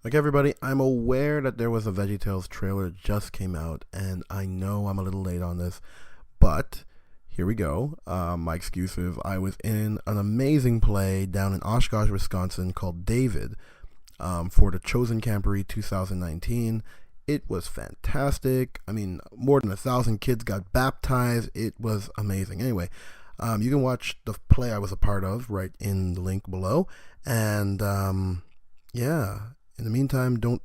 Like everybody, I'm aware that there was a Veggietales trailer that just came out, and I know I'm a little late on this, but here we go. My excuse is I was in an amazing play down in Oshkosh, Wisconsin called David for the Chosen Camporee 2019. It was fantastic. I mean, more than 1,000 kids got baptized. It was amazing. Anyway, you can watch the play I was a part of right in the link below. And yeah, in the meantime, don't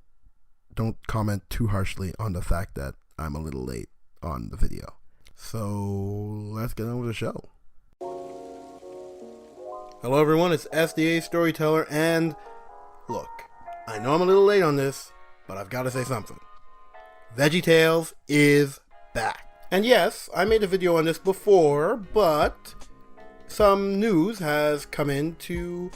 comment too harshly on the fact that I'm a little late on the video. So let's get on with the show. Hello everyone, it's SDA Storyteller, and look, I know I'm a little late on this, but I've got to say something. Veggietales is back. And yes, I made a video on this before, but some news has come in to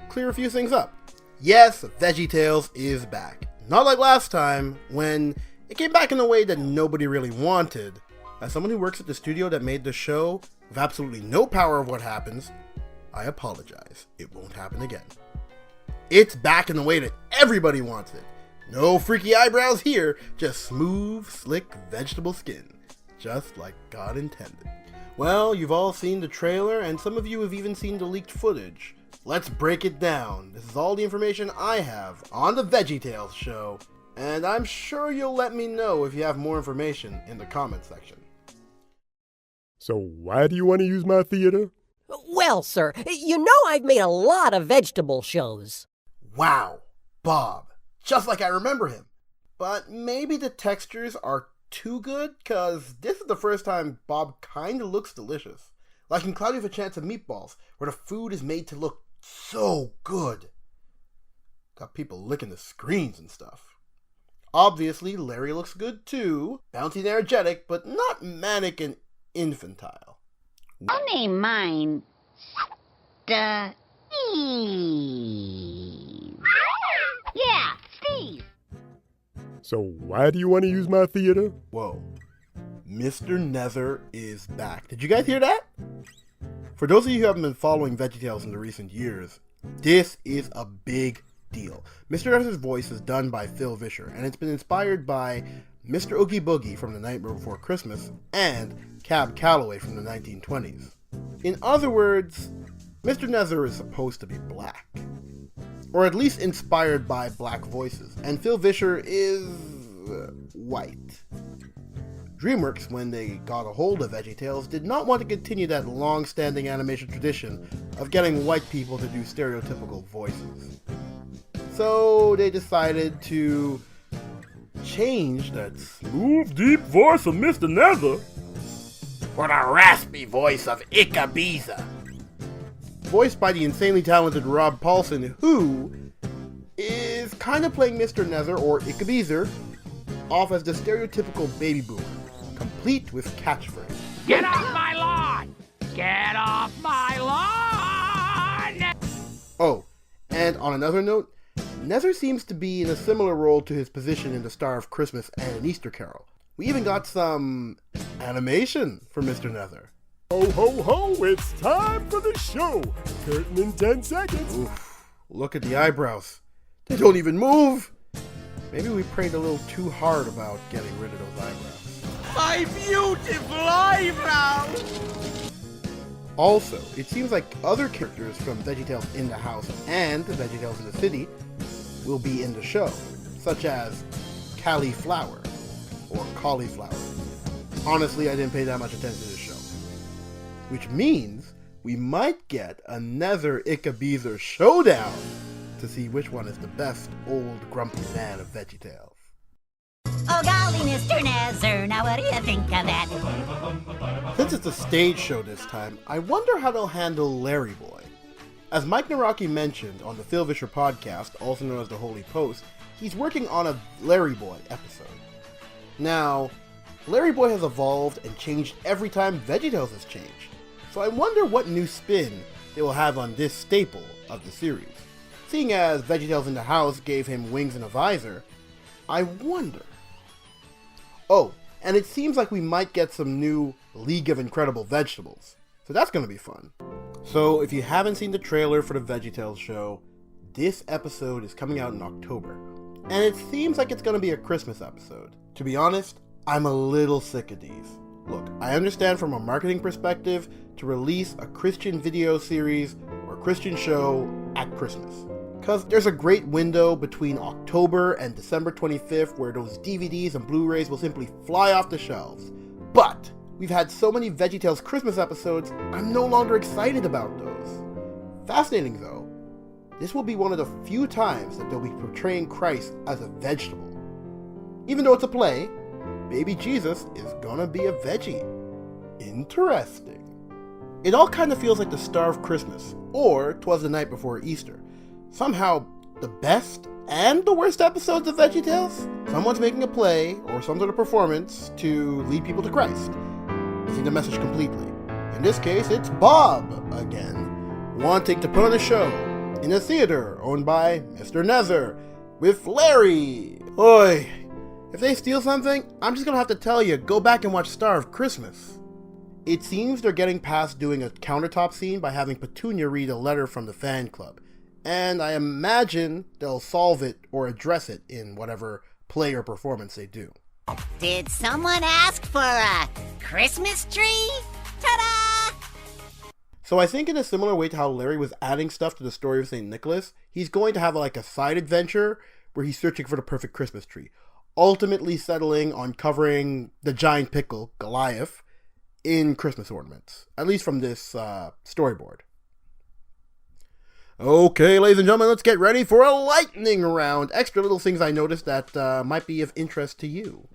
clear a few things up. Yes, Veggietales is back. Not like last time, when it came back in a way that nobody really wanted. As someone who works at the studio that made the show, with absolutely no power of what happens, I apologize. It won't happen again. It's back in the way that everybody wants it. No freaky eyebrows here, just smooth, slick vegetable skin. Just like God intended. Well, you've all seen the trailer, and some of you have even seen the leaked footage. Let's break it down. This is all the information I have on the Veggietales show, and I'm sure you'll let me know if you have more information in the comment section. So why do you want to use my theater? Well, sir, you know I've made a lot of vegetable shows. Wow, Bob. Just like I remember him. But maybe the textures are too good, cause this is the first time Bob kinda looks delicious. Like in Cloudy with a Chance of Meatballs, where the food is made to look so good. Got people licking the screens and stuff. Obviously, Larry looks good too. Bouncy and energetic, but not manic and infantile. I'll name mine Steve. Yeah, Steve. So why do you want to use my theater? Whoa. Mr. Nether is back. Did you guys hear that? For those of you who haven't been following Veggietales in the recent years, this is a big deal. Mr. Nether's voice is done by Phil Vischer, and it's been inspired by Mr. Oogie Boogie from The Nightmare Before Christmas and Cab Calloway from the 1920s. In other words, Mr. Nether is supposed to be black. Or at least inspired by black voices, and Phil Vischer is white. DreamWorks, when they got a hold of Veggietales, did not want to continue that long-standing animation tradition of getting white people to do stereotypical voices. So they decided to change that smooth, deep voice of Mr. Nether for the raspy voice of Ickabeeza. Voiced by the insanely talented Rob Paulson, who is kind of playing Mr. Nether, or Ickabeezer, off as the stereotypical baby boomer, complete with catchphrase. Get off my lawn! Get off my lawn! Oh, and on another note, Nether seems to be in a similar role to his position in The Star of Christmas and An Easter Carol. We even got some animation for Mr. Nether. Ho, ho, ho, it's time for the show. Curtain in 10 seconds. Oof, look at the eyebrows. They don't even move. Maybe we prayed a little too hard about getting rid of those eyebrows. My beautiful eyebrows! Also, it seems like other characters from Veggietales in the House and Veggietales in the City will be in the show, such as Cauliflower or Cauliflower. Honestly, I didn't pay that much attention to this show. Which means we might get another Ickabeezer showdown to see which one is the best old grumpy man of Veggietales. Oh golly, Mr. Nether, now what do you think of that? Since it's a stage show this time, I wonder how they'll handle Larry Boy. As Mike Naraki mentioned on the Phil Vischer podcast, also known as The Holy Post, he's working on a Larry Boy episode. Now, Larry Boy has evolved and changed every time Veggietales has changed. So I wonder what new spin they will have on this staple of the series. Seeing as Veggietales in the House gave him wings and a visor, I wonder. Oh, and it seems like we might get some new League of Incredible Vegetables. So that's going to be fun. So if you haven't seen the trailer for the Veggietales show, this episode is coming out in October. and it seems like it's going to be a Christmas episode. To be honest, I'm a little sick of these. Look, I understand from a marketing perspective to release a Christian video series or Christian show at Christmas, because there's a great window between October and December 25th where those DVDs and Blu-rays will simply fly off the shelves. But we've had so many Veggietales Christmas episodes, I'm no longer excited about those. Fascinating though, this will be one of the few times that they'll be portraying Christ as a vegetable. Even though it's a play, baby Jesus is gonna be a veggie. Interesting. It all kind of feels like the Star of Christmas, or 'Twas the Night Before Easter. Somehow, the best and the worst episodes of Veggietales? Someone's making a play, or some sort of performance, to lead people to Christ. Missing the message completely. In this case, it's Bob, again, wanting to put on a show in a theater owned by Mr. Nether, with Larry. Oi! If they steal something, I'm just gonna have to tell you, go back and watch Star of Christmas. It seems they're getting past doing a countertop scene by having Petunia read a letter from the fan club. And I imagine they'll solve it or address it in whatever play or performance they do. Did someone ask for a Christmas tree? Ta-da! So I think in a similar way to how Larry was adding stuff to the story of St. Nicholas, he's going to have like a side adventure where he's searching for the perfect Christmas tree, ultimately settling on covering the giant pickle, Goliath, in Christmas ornaments, at least from this storyboard. Okay, ladies and gentlemen, let's get ready for a lightning round. Extra little things I noticed that might be of interest to you.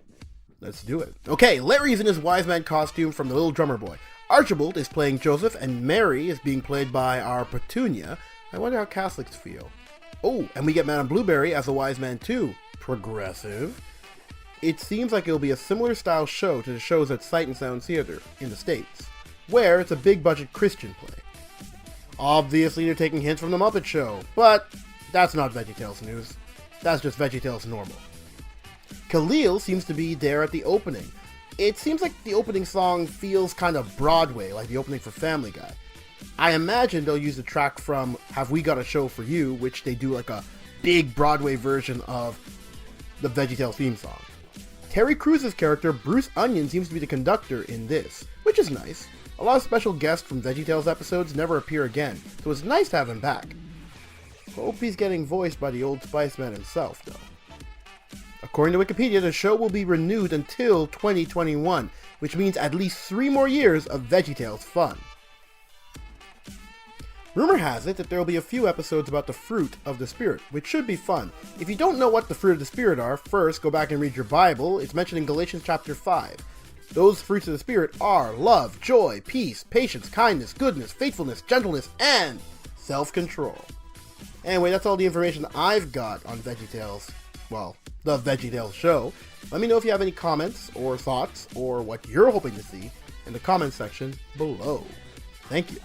Let's do it. Okay, Larry's in his wise man costume from The Little Drummer Boy. Archibald is playing Joseph, and Mary is being played by our Petunia. I wonder how Catholics feel. Oh, and we get Madame Blueberry as a wise man too. Progressive. It seems like it'll be a similar style show to the shows at Sight and Sound Theater in the States, where it's a big budget Christian play. Obviously they're taking hints from the Muppet Show, but that's not Veggietales news. That's just Veggietales normal. Khalil seems to be there at the opening. It seems like the opening song feels kind of Broadway, like the opening for Family Guy. I imagine they'll use the track from Have We Got a Show for You, which they do like a big Broadway version of the Veggietales theme song. Terry Crews's character, Bruce Onion, seems to be the conductor in this, which is nice. A lot of special guests from Veggietales episodes never appear again, so it's nice to have him back. Hope he's getting voiced by the Old Spice Man himself, though. According to Wikipedia, the show will be renewed until 2021, which means at least 3 more years of Veggietales fun. Rumor has it that there will be a few episodes about the fruit of the Spirit, which should be fun. If you don't know what the fruit of the Spirit are, first go back and read your Bible. It's mentioned in Galatians chapter 5. Those fruits of the Spirit are love, joy, peace, patience, kindness, goodness, faithfulness, gentleness, and self-control. Anyway, that's all the information I've got on Veggietales. Well, the Veggietales show. Let me know if you have any comments or thoughts or what you're hoping to see in the comments section below. Thank you.